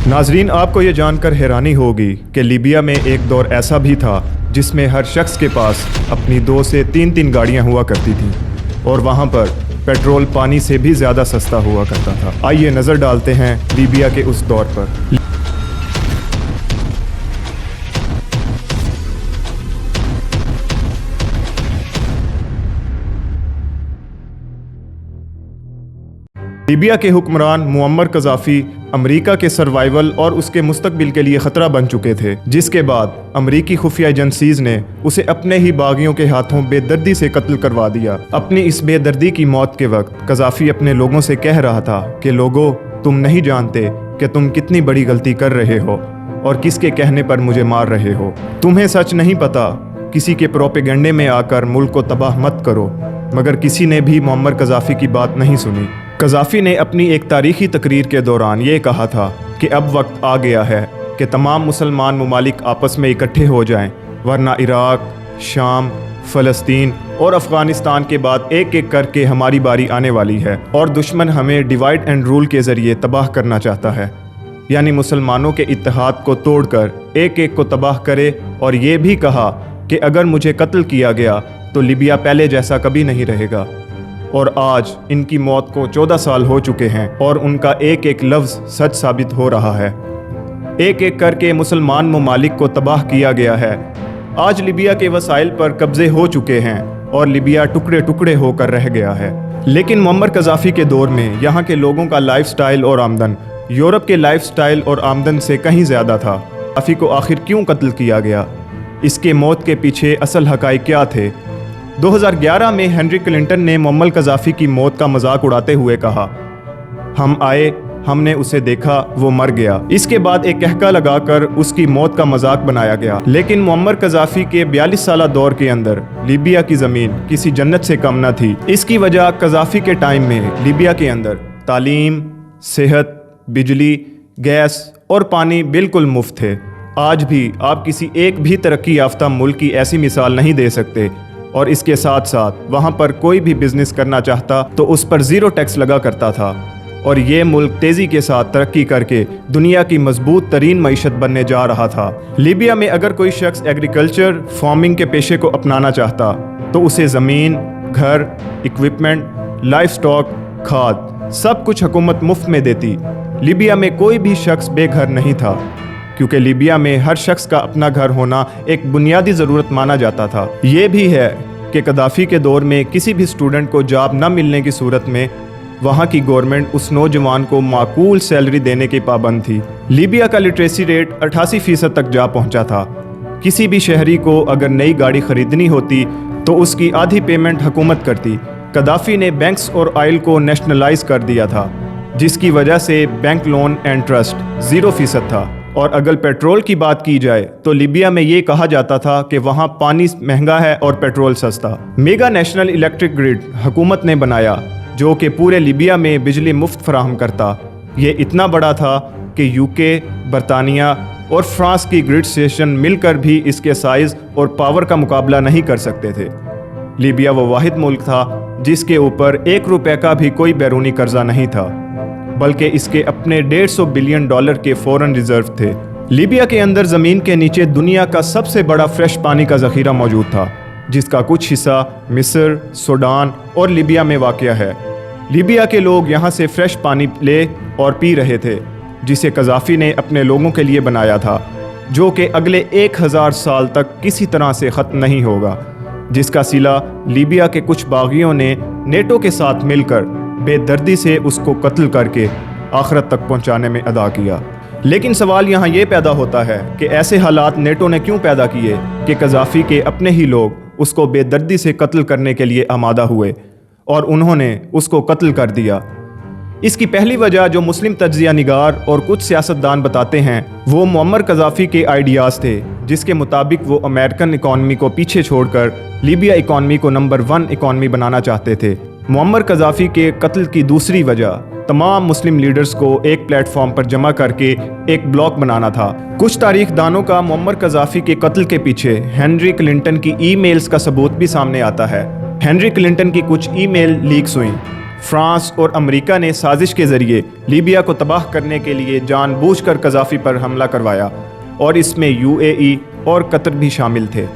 नाजरीन, आपको ये जानकर हैरानी होगी कि लीबिया में एक दौर ऐसा भी था जिसमें हर शख्स के पास अपनी 2 से 3 गाड़ियां हुआ करती थीं और वहां पर पेट्रोल पानी से भी ज़्यादा सस्ता हुआ करता था। आइए नज़र डालते हैं लीबिया के उस दौर पर। लीबिया के हुक्मरान मुअम्मर कज़ाफ़ी अमेरिका के सर्वाइवल और उसके मुस्तकबिल के लिए ख़तरा बन चुके थे, जिसके बाद अमेरिकी खुफिया एजेंसीज़ ने उसे अपने ही बागियों के हाथों बेदर्दी से कत्ल करवा दिया। अपनी इस बेदर्दी की मौत के वक्त कज़ाफ़ी अपने लोगों से कह रहा था कि लोगों, तुम नहीं जानते कि तुम कितनी बड़ी गलती कर रहे हो और किसके कहने पर मुझे मार रहे हो। तुम्हें सच नहीं पता, किसी के प्रोपेगेंडे में आकर मुल्क को तबाह मत करो। मगर किसी ने भी मुअम्मर कज़ाफ़ी की बात नहीं सुनी। कज़ाफ़ी ने अपनी एक तारीखी तकरीर के दौरान ये कहा था कि अब वक्त आ गया है कि तमाम मुसलमान ममालिक आपस में इकट्ठे हो जाएं, वरना इराक़, शाम, फ़लस्तीन और अफ़गानिस्तान के बाद एक एक करके हमारी बारी आने वाली है और दुश्मन हमें डिवाइड एंड रूल के ज़रिए तबाह करना चाहता है। यानी मुसलमानों के इत्तेहाद को तोड़कर एक एक को तबाह करे। और ये भी कहा कि अगर मुझे कत्ल किया गया तो लीबिया पहले जैसा कभी नहीं रहेगा। और आज इनकी मौत को 14 साल हो चुके हैं और उनका एक एक लफ्ज़ सच साबित हो रहा है। एक एक करके मुसलमान ममालिक को तबाह किया गया है। आज लीबिया के वसाइल पर कब्ज़े हो चुके हैं और लीबिया टुकड़े टुकड़े होकर रह गया है। लेकिन मुअम्मर कज़ाफ़ी के दौर में यहाँ के लोगों का लाइफ स्टाइल और आमदन यूरोप के लाइफ स्टाइल और आमदन से कहीं ज़्यादा था। कज़ाफ़ी को आखिर क्यों कत्ल किया गया? इसके मौत के पीछे असल हक़ाइक़ क्या थे? 2011 में हेनरी क्लिंटन ने मुअम्मर कज़ाफ़ी की मौत का मजाक उड़ाते हुए कहा, हम आए, हमने उसे देखा, वो मर गया। इसके बाद एक कहका लगाकर उसकी मौत का मजाक बनाया गया। लेकिन मुअम्मर कज़ाफ़ी के 42 साला दौर के अंदर लीबिया की ज़मीन किसी जन्नत से कम न थी। इसकी वजह कज़ाफ़ी के टाइम में लीबिया के अंदर तालीम, सेहत, बिजली, गैस और पानी बिल्कुल मुफ्त थे। आज भी आप किसी एक भी तरक्की याफ्ता मुल्क की ऐसी मिसाल नहीं दे सकते। और इसके साथ साथ वहाँ पर कोई भी बिजनेस करना चाहता तो उस पर ज़ीरो टैक्स लगा करता था। और ये मुल्क तेज़ी के साथ तरक्की करके दुनिया की मजबूत तरीन मईशत बनने जा रहा था। लीबिया में अगर कोई शख्स एग्रीकल्चर, फार्मिंग के पेशे को अपनाना चाहता तो उसे ज़मीन, घर, इक्विपमेंट, लाइफ स्टॉक, खाद सब कुछ हुकूमत मुफ्त में देती। लीबिया में कोई भी शख्स बेघर नहीं था, क्योंकि लीबिया में हर शख्स का अपना घर होना एक बुनियादी ज़रूरत माना जाता था। ये भी है कि कज़ाफ़ी के दौर में किसी भी स्टूडेंट को जॉब न मिलने की सूरत में वहाँ की गवर्नमेंट उस नौजवान को माकूल सैलरी देने की पाबंद थी। लीबिया का लिटरेसी रेट 88% तक जा पहुँचा था। किसी भी शहरी को अगर नई गाड़ी ख़रीदनी होती तो उसकी आधी पेमेंट हुकूमत करती। कज़ाफ़ी ने बैंक्स और ऑयल को नेशनलाइज कर दिया था, जिसकी वजह से बैंक लोन एंड ट्रस्ट 0% था। और अगर पेट्रोल की बात की जाए तो लीबिया में ये कहा जाता था कि वहाँ पानी महंगा है और पेट्रोल सस्ता। मेगा नेशनल इलेक्ट्रिक ग्रिड हुकूमत ने बनाया, जो कि पूरे लीबिया में बिजली मुफ्त फराहम करता। ये इतना बड़ा था कि यूके, बरतानिया और फ्रांस की ग्रिड स्टेशन मिलकर भी इसके साइज़ और पावर का मुकाबला नहीं कर सकते थे। लीबिया वो वाहिद मुल्क था जिसके ऊपर $1 का भी कोई बैरूनी कर्जा नहीं था, बल्कि इसके अपने $150 बिलियन के फॉरेन रिजर्व थे। लीबिया के अंदर ज़मीन के नीचे दुनिया का सबसे बड़ा फ्रेश पानी का ज़ख़ीरा मौजूद था, जिसका कुछ हिस्सा मिस्र, सूडान और लीबिया में वाक़या है। लीबिया के लोग यहाँ से फ्रेश पानी ले और पी रहे थे, जिसे कज़ाफ़ी ने अपने लोगों के लिए बनाया था, जो कि अगले 1000 साल तक किसी तरह से ख़त्म नहीं होगा। जिसका सिला लीबिया के कुछ बागियों ने नेटो के साथ मिलकर बेदर्दी से उसको कत्ल करके आखिरत तक पहुंचाने में अदा किया। लेकिन सवाल यहाँ ये पैदा होता है कि ऐसे हालात नेटो ने क्यों पैदा किए कि कज़ाफ़ी के अपने ही लोग उसको बेदर्दी से कत्ल करने के लिए आमादा हुए और उन्होंने उसको कत्ल कर दिया। इसकी पहली वजह जो मुस्लिम तज्ज़िया निगार और कुछ सियासतदान बताते हैं वो मुअम्मर कज़ाफ़ी के आइडियाज़ थे, जिसके मुताबिक वो अमेरिकन इकॉनमी को पीछे छोड़कर लीबिया इकॉनमी को नंबर 1 इकॉनमी बनाना चाहते थे। मुअम्मर कज़ाफ़ी के कत्ल की दूसरी वजह तमाम मुस्लिम लीडर्स को एक प्लेटफॉर्म पर जमा करके एक ब्लॉक बनाना था। कुछ तारीखदानों का मुअम्मर कज़ाफ़ी के कत्ल के पीछे हेनरी क्लिंटन की ईमेल्स का सबूत भी सामने आता है। हेनरी क्लिंटन की कुछ ईमेल लीक्स हुई فرانس اور امریکہ نے سازش کے ذریعے لیبیا کو تباہ کرنے کے لیے جان بوجھ کر قذافی پر حملہ کروایا اور اس میں UAE اور قطر بھی شامل تھے۔